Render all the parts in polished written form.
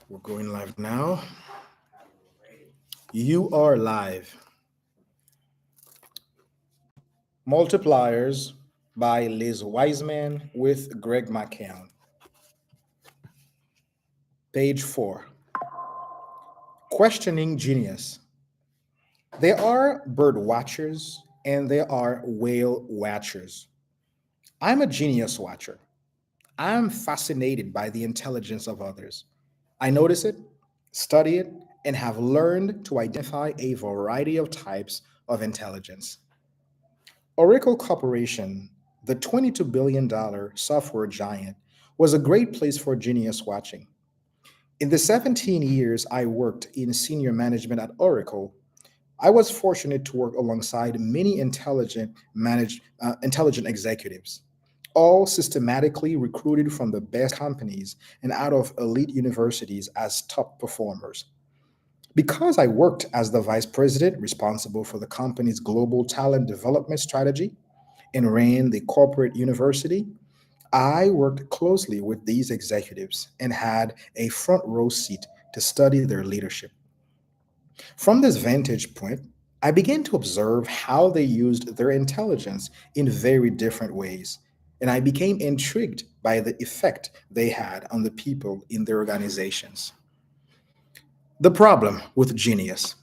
We're going live now. You are live. Multipliers by LizWiseman with Greg McCown. Page 4. Questioning Genius. There are bird watchers and there are whale watchers. I'm a genius watcher. I'm fascinated by the intelligence of others. I notice it, study it, and have learned to identify a variety of types of intelligence. Oracle Corporation, the $22 billion software giant, was a great place for genius watching. In the 17 years I worked in senior management at Oracle, I was fortunate to work alongside many intelligent executives, all systematically recruited from the best companies and out of elite universities as top performers. Because I worked as the vice president responsible for the company's global talent development strategy and ran the corporate university, I worked closely with these executives and had a front row seat to study their leadership. From this vantage point, I began to observe how they used their intelligence in very different ways, and I became intrigued by the effect they had on the people in their organizations. The problem with genius.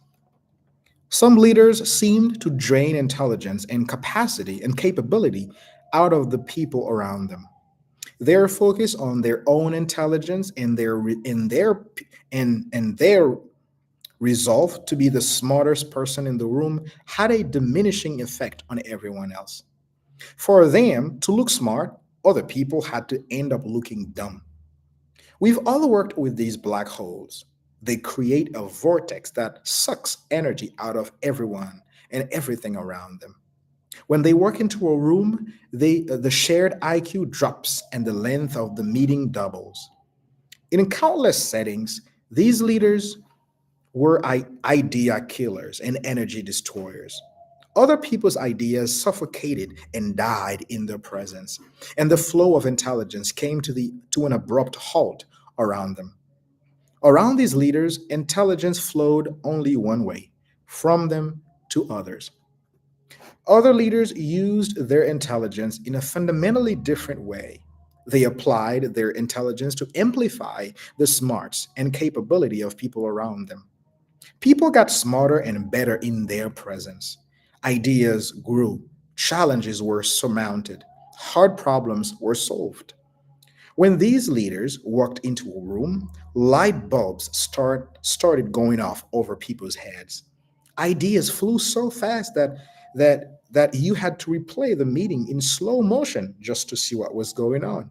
Some leaders seemed to drain intelligence and capacity and capability out of the people around them. Their focus on their own intelligence and their resolve to be the smartest person in the room had a diminishing effect on everyone else. For them to look smart, other people had to end up looking dumb. We've all worked with these black holes. They create a vortex that sucks energy out of everyone and everything around them. When they walk into a room, the shared IQ drops and the length of the meeting doubles. In countless settings, these leaders were idea killers and energy destroyers. Other people's ideas suffocated and died in their presence, and the flow of intelligence came to an abrupt halt around them. Around these leaders, intelligence flowed only one way, from them to others. Other leaders used their intelligence in a fundamentally different way. They applied their intelligence to amplify the smarts and capability of people around them. People got smarter and better in their presence. Ideas grew, challenges were surmounted, hard problems were solved. When these leaders walked into a room, light bulbs started going off over people's heads. Ideas flew so fast that you had to replay the meeting in slow motion just to see what was going on.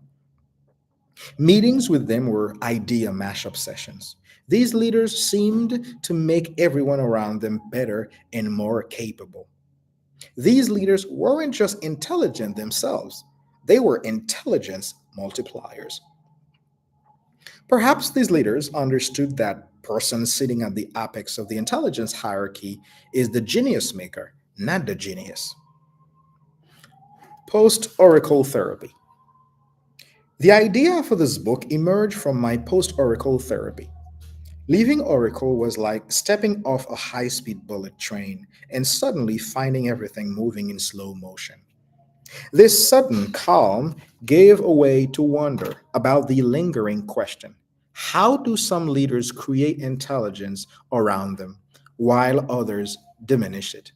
Meetings with them were idea mashup sessions. These leaders seemed to make everyone around them better and more capable. These leaders weren't just intelligent themselves, they were intelligence multipliers. Perhaps these leaders understood that person sitting at the apex of the intelligence hierarchy is the genius maker, not the genius. Post Oracle therapy. The idea for this book emerged from my post Oracle therapy. Leaving Oracle was like stepping off a high speed bullet train and suddenly finding everything moving in slow motion. This sudden calm gave way to wonder about the lingering question: how do some leaders create intelligence around them while others diminish it?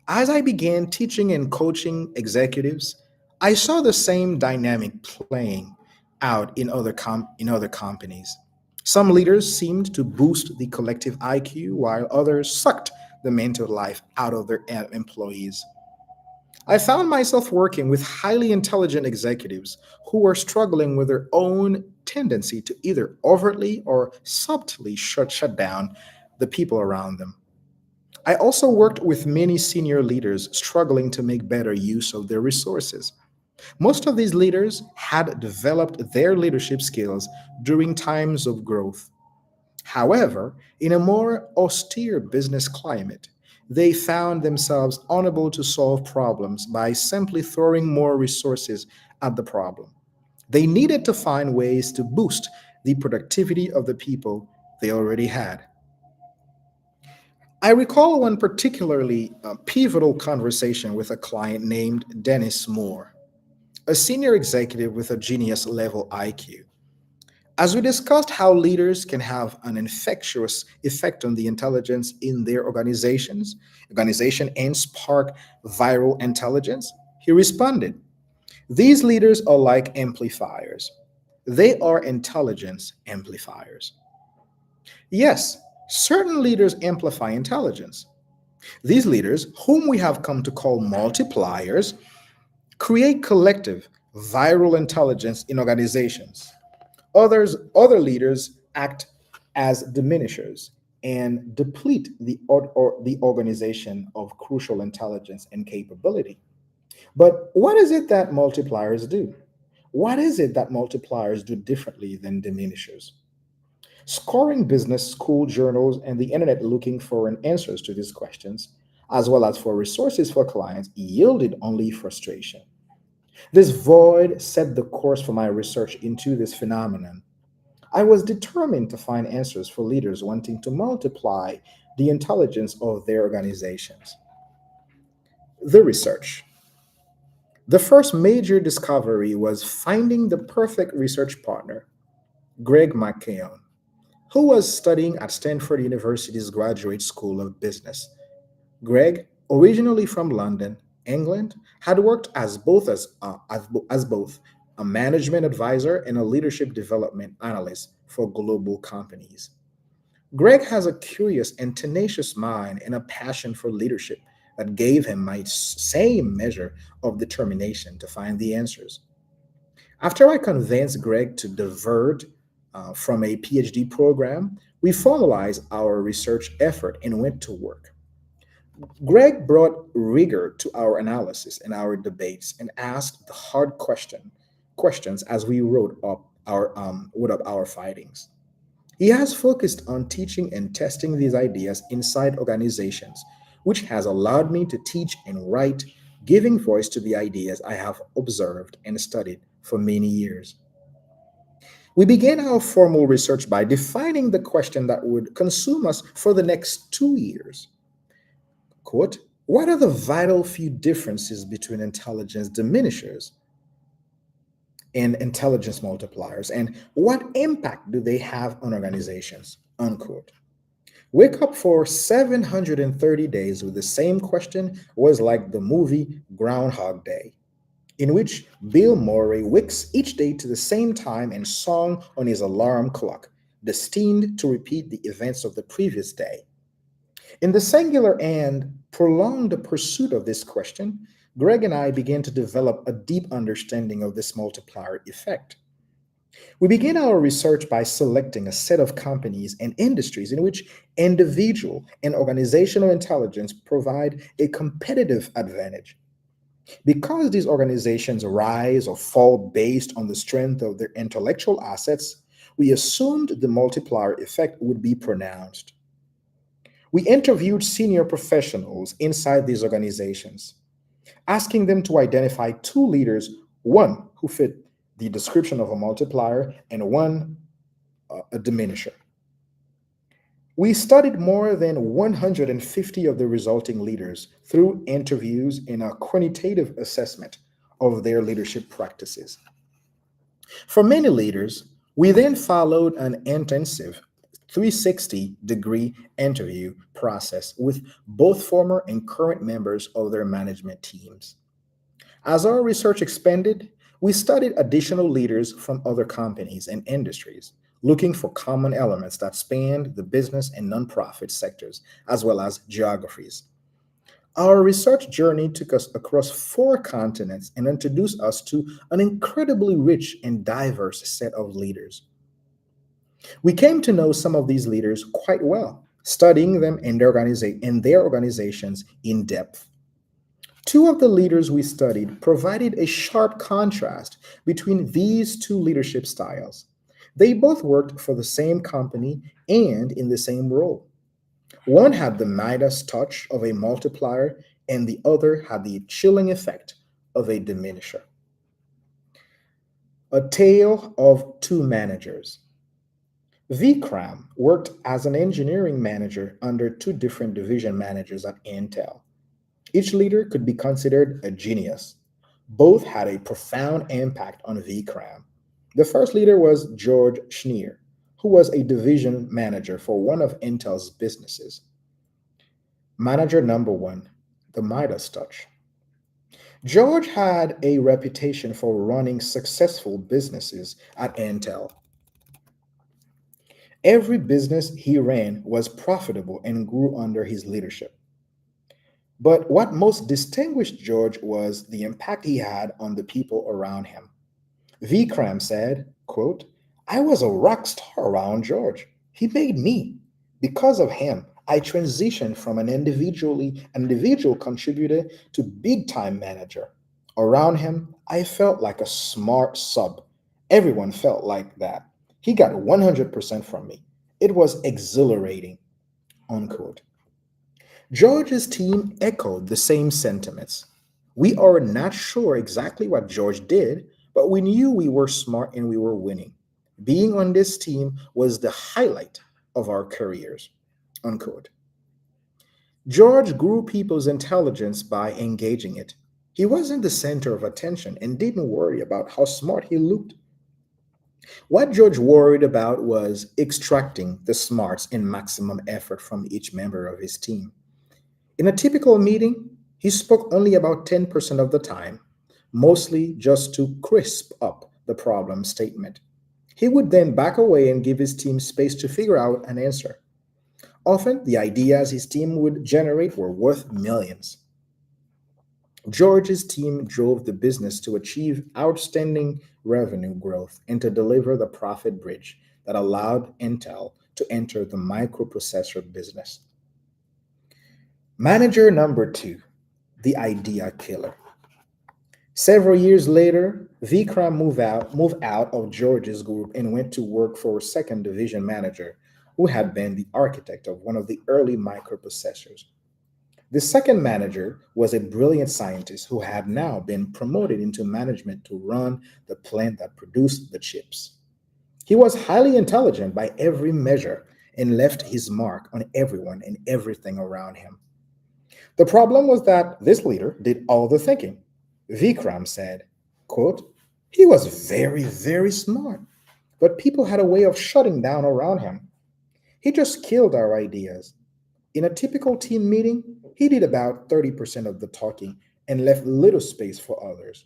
As I began teaching and coaching executives, I saw the same dynamic playing out in other companies. Some leaders seemed to boost the collective IQ while others sucked the mental life out of their employees. I found myself working with highly intelligent executives who were struggling with their own tendency to either overtly or subtly shut down the people around them. I also worked with many senior leaders struggling to make better use of their resources. Most of these leaders had developed their leadership skills during times of growth. However, in a more austere business climate, they found themselves unable to solve problems by simply throwing more resources at the problem. They needed to find ways to boost the productivity of the people they already had. I recall one particularly pivotal conversation with a client named Dennis Moore, a senior executive with a genius level IQ. As we discussed how leaders can have an infectious effect on the intelligence in their organization and spark viral intelligence, he responded, "These leaders are like amplifiers. They are intelligence amplifiers." Yes, certain leaders amplify intelligence. These leaders, whom we have come to call multipliers, create collective viral intelligence in organizations. Other leaders act as diminishers and deplete the organization of crucial intelligence and capability. But what is it that multipliers do? What is it that multipliers do differently than diminishers? Scoring business school journals and the internet looking for an answers to these questions, as well as for resources for clients, yielded only frustration. This void set the course for my research into this phenomenon. I was determined to find answers for leaders wanting to multiply the intelligence of their organizations. The research. The first major discovery was finding the perfect research partner, Greg McKeown, who was studying at Stanford University's Graduate School of Business. Greg, originally from London, England, had worked as both a management advisor and a leadership development analyst for global companies. Greg has a curious and tenacious mind and a passion for leadership that gave him my same measure of determination to find the answers. After I convinced Greg to divert from a PhD program, we formalized our research effort and went to work. Greg brought rigor to our analysis and our debates and asked the questions as we wrote up our findings. He has focused on teaching and testing these ideas inside organizations, which has allowed me to teach and write, giving voice to the ideas I have observed and studied for many years. We began our formal research by defining the question that would consume us for the next 2 years. Quote, what are the vital few differences between intelligence diminishers and intelligence multipliers, and what impact do they have on organizations? Unquote. Wake up for 730 days with the same question was like the movie Groundhog Day, in which Bill Murray wakes each day to the same time and song on his alarm clock, destined to repeat the events of the previous day. In the singular and prolonged pursuit of this question, Greg and I began to develop a deep understanding of this multiplier effect. We began our research by selecting a set of companies and industries in which individual and organizational intelligence provide a competitive advantage. Because these organizations rise or fall based on the strength of their intellectual assets, we assumed the multiplier effect would be pronounced. We interviewed senior professionals inside these organizations, asking them to identify two leaders, one who fit the description of a multiplier and one a diminisher. We studied more than 150 of the resulting leaders through interviews and a quantitative assessment of their leadership practices. For many leaders, we then followed an intensive 360-degree interview process with both former and current members of their management teams. As our research expanded, we studied additional leaders from other companies and industries, looking for common elements that spanned the business and nonprofit sectors, as well as geographies. Our research journey took us across 4 continents and introduced us to an incredibly rich and diverse set of leaders. We came to know some of these leaders quite well, studying them and their organizations in depth. 2 of the leaders we studied provided a sharp contrast between these 2 leadership styles. They both worked for the same company and in the same role. One had the Midas touch of a multiplier, and the other had the chilling effect of a diminisher. A tale of 2 managers. Vikram worked as an engineering manager under two different division managers at Intel. Each leader could be considered a genius. Both had a profound impact on Vikram. The first leader was George Schneer, who was a division manager for one of Intel's businesses. Manager number one, the Midas touch. George had a reputation for running successful businesses at Intel. Every business he ran was profitable and grew under his leadership. But what most distinguished George was the impact he had on the people around him. Vikram said, quote, I was a rock star around George. He made me. Because of him, I transitioned from an individual contributor to big time manager. Around him, I felt like a smart sub. Everyone felt like that. He got 100% from me. It was exhilarating, unquote. George's team echoed the same sentiments. We are not sure exactly what George did, but we knew we were smart and we were winning. Being on this team was the highlight of our careers. Unquote. George grew people's intelligence by engaging it. He wasn't the center of attention and didn't worry about how smart he looked. What George worried about was extracting the smarts and maximum effort from each member of his team. In a typical meeting, he spoke only about 10% of the time, mostly just to crisp up the problem statement. He would then back away and give his team space to figure out an answer. Often, the ideas his team would generate were worth millions. George's team drove the business to achieve outstanding revenue growth and to deliver the profit bridge that allowed Intel to enter the microprocessor business. Manager number two, the idea killer. Several years later, Vikram moved out of George's group and went to work for a second division manager who had been the architect of one of the early microprocessors. The second manager was a brilliant scientist who had now been promoted into management to run the plant that produced the chips. He was highly intelligent by every measure and left his mark on everyone and everything around him. The problem was that this leader did all the thinking. Vikram said, quote, he was very, very smart, but people had a way of shutting down around him. He just killed our ideas. In a typical team meeting, he did about 30% of the talking and left little space for others.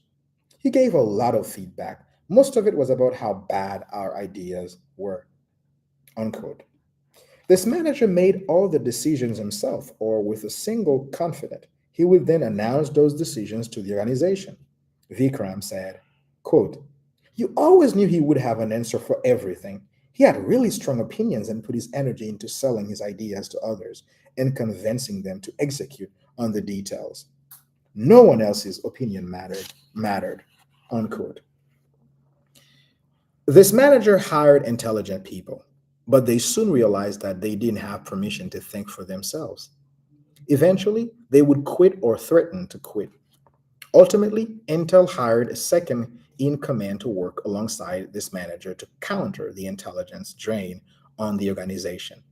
He gave a lot of feedback. Most of it was about how bad our ideas were. Unquote. This manager made all the decisions himself or with a single confidant. He would then announce those decisions to the organization. Vikram said, quote, you always knew he would have an answer for everything. He had really strong opinions and put his energy into selling his ideas to others and convincing them to execute on the details. No one else's opinion mattered, unquote. This manager hired intelligent people, but they soon realized that they didn't have permission to think for themselves. Eventually, they would quit or threaten to quit. Ultimately, Intel hired a second in command to work alongside this manager to counter the intelligence drain on the organization.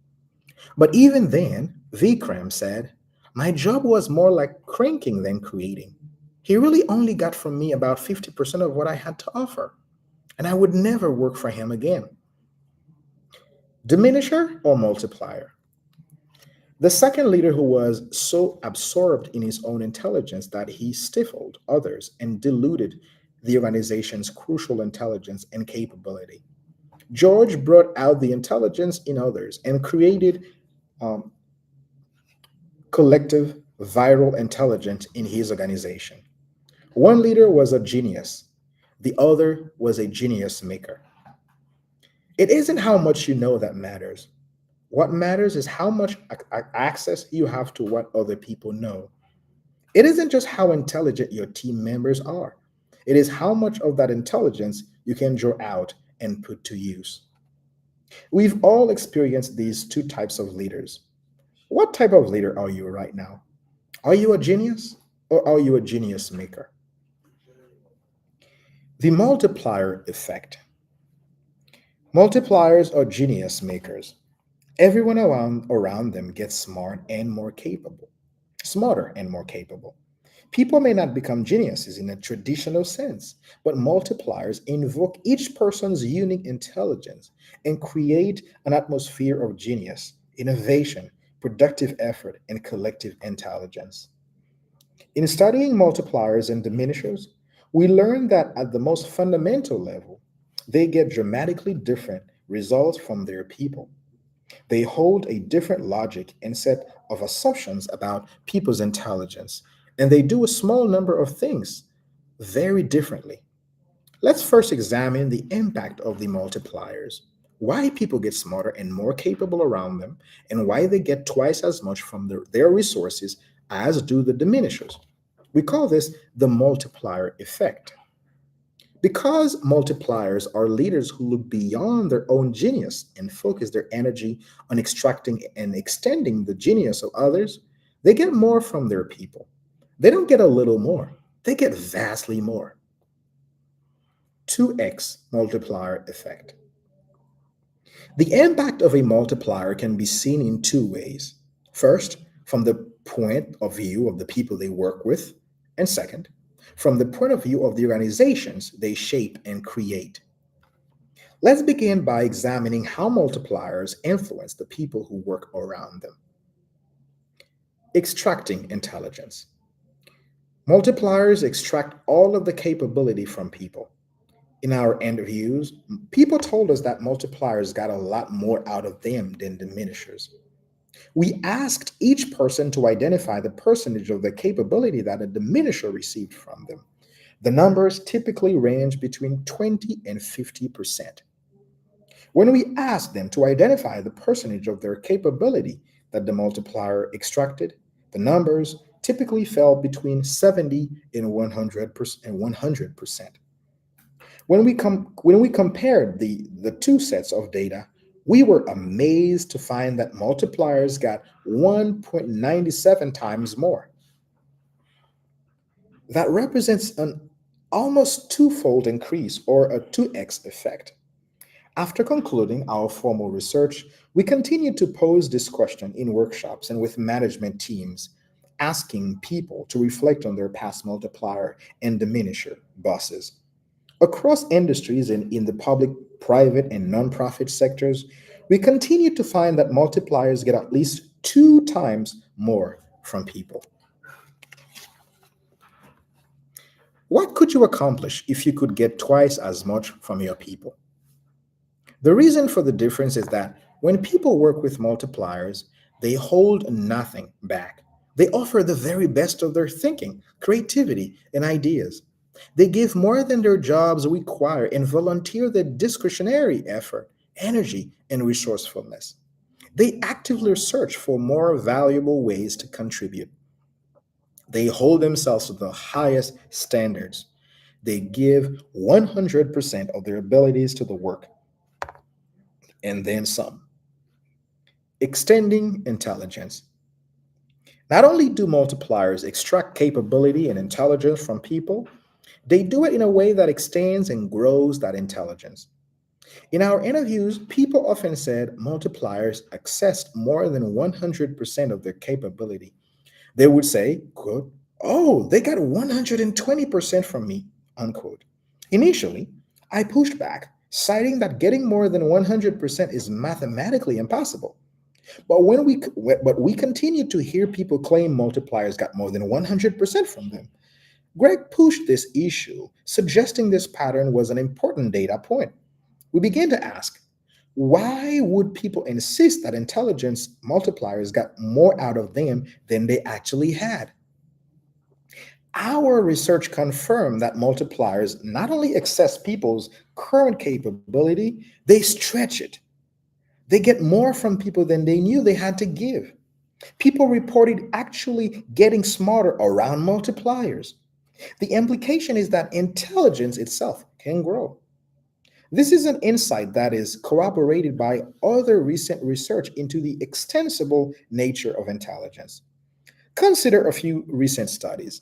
But even then, Vikram said, my job was more like cranking than creating. He really only got from me about 50% of what I had to offer, and I would never work for him again. Diminisher or multiplier? The second leader who was so absorbed in his own intelligence that he stifled others and diluted the organization's crucial intelligence and capability. George brought out the intelligence in others and created um, collective viral intelligence in his organization. One leader was a genius, the other was a genius maker. It isn't how much you know that matters. What matters is how much access you have to what other people know. It isn't just how intelligent your team members are, it is how much of that intelligence you can draw out and put to use. We've all experienced these two types of leaders. What type of leader are you right now? Are you a genius or are you a genius maker? The multiplier effect. Multipliers are genius makers. Everyone around them gets smarter and more capable. People may not become geniuses in a traditional sense, but multipliers invoke each person's unique intelligence and create an atmosphere of genius, innovation, productive effort, and collective intelligence. In studying multipliers and diminishers, we learn that at the most fundamental level, they get dramatically different results from their people. They hold a different logic and set of assumptions about people's intelligence, and they do a small number of things very differently. Let's first examine the impact of the multipliers, why people get smarter and more capable around them, and why they get twice as much from their resources as do the diminishers. We call this the multiplier effect. Because multipliers are leaders who look beyond their own genius and focus their energy on extracting and extending the genius of others, they get more from their people. They don't get a little more, they get vastly more. 2x multiplier effect. The impact of a multiplier can be seen in two ways. First, from the point of view of the people they work with, and second, from the point of view of the organizations they shape and create. Let's begin by examining how multipliers influence the people who work around them. Extracting intelligence. Multipliers extract all of the capability from people. In our interviews, people told us that multipliers got a lot more out of them than diminishers. We asked each person to identify the percentage of the capability that a diminisher received from them. The numbers typically range between 20 and 50%. When we asked them to identify the percentage of their capability that the multiplier extracted, the numbers typically fell between 70 and 100%. When we compared the two sets of data, we were amazed to find that multipliers got 1.97 times more. That represents an almost twofold increase or a 2x effect. After concluding our formal research, we continued to pose this question in workshops and with management teams, asking people to reflect on their past multiplier and diminisher bosses. Across industries and in the public, private, and nonprofit sectors, we continue to find that multipliers get at least two times more from people. What could you accomplish if you could get twice as much from your people? The reason for the difference is that when people work with multipliers, they hold nothing back. They offer the very best of their thinking, creativity, and ideas. They give more than their jobs require and volunteer their discretionary effort, energy, and resourcefulness. They actively search for more valuable ways to contribute. They hold themselves to the highest standards. They give 100% of their abilities to the work and then some. Extending intelligence. Not only do multipliers extract capability and intelligence from people, they do it in a way that extends and grows that intelligence. In our interviews, people often said multipliers accessed more than 100% of their capability. They would say, quote, "Oh, they got 120% from me," unquote. Initially, I pushed back, citing that getting more than 100% is mathematically impossible. But we continued to hear people claim multipliers got more than 100% from them. Greg pushed this issue, suggesting this pattern was an important data point. We began to ask, why would people insist that intelligence multipliers got more out of them than they actually had? Our research confirmed that multipliers not only access people's current capability, they stretch it. They get more from people than they knew they had to give. People reported actually getting smarter around multipliers. The implication is that intelligence itself can grow. This is an insight that is corroborated by other recent research into the extensible nature of intelligence. Consider a few recent studies.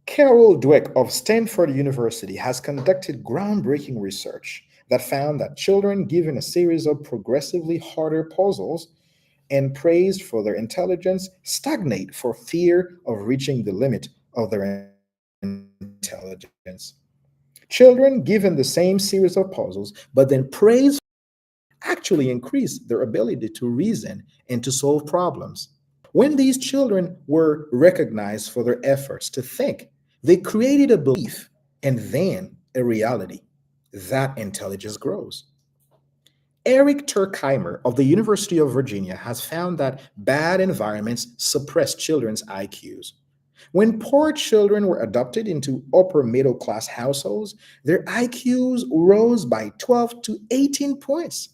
Carol Dweck of Stanford University has conducted groundbreaking research that found that children given a series of progressively harder puzzles and praised for their intelligence stagnate for fear of reaching the limit of their intelligence. Children given the same series of puzzles, but then praised actually increase their ability to reason and to solve problems. When these children were recognized for their efforts to think, they created a belief and then a reality. That intelligence grows. Eric Turkheimer of the University of Virginia has found that bad environments suppress children's IQs. When poor children were adopted into upper middle class households, their IQs rose by 12 to 18 points.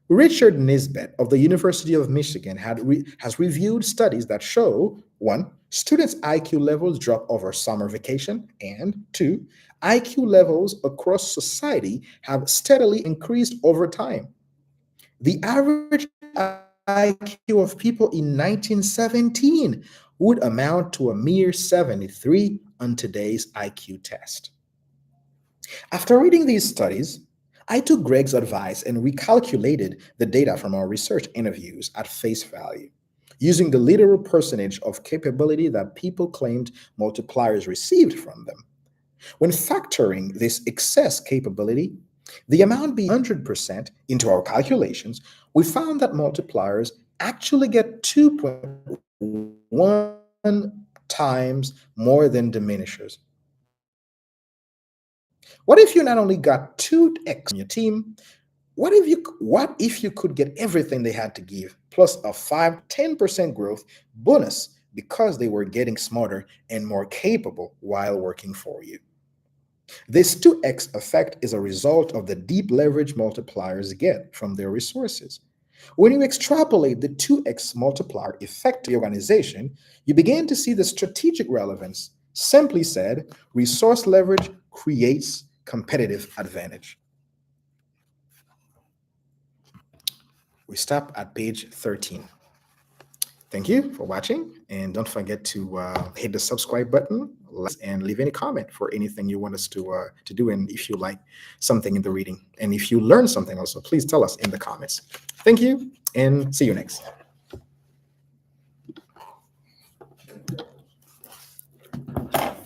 Richard Nisbet of the University of Michigan has reviewed studies that show one, students' IQ levels drop over summer vacation, and two, IQ levels across society have steadily increased over time. The average IQ of people in 1917 would amount to a mere 73 on today's IQ test. After reading these studies, I took Greg's advice and recalculated the data from our research interviews at face value, using the literal percentage of capability that people claimed multipliers received from them. When factoring this excess capability, the amount being 100% into our calculations, we found that multipliers actually get 2.1 times more than diminishers. What if you not only got 2x on your team, what if you could get everything they had to give plus a 5-10% growth bonus because they were getting smarter and more capable while working for you? This 2x effect is a result of the deep leverage multipliers get from their resources. When you extrapolate the 2x multiplier effect to the organization, you begin to see the strategic relevance. Simply said, resource leverage creates competitive advantage. We stop at page 13. Thank you for watching, and don't forget to hit the subscribe button and leave any comment for anything you want us to do, and if you like something in the reading, and if you learn something also, please tell us in the comments. Thank you, and see you next.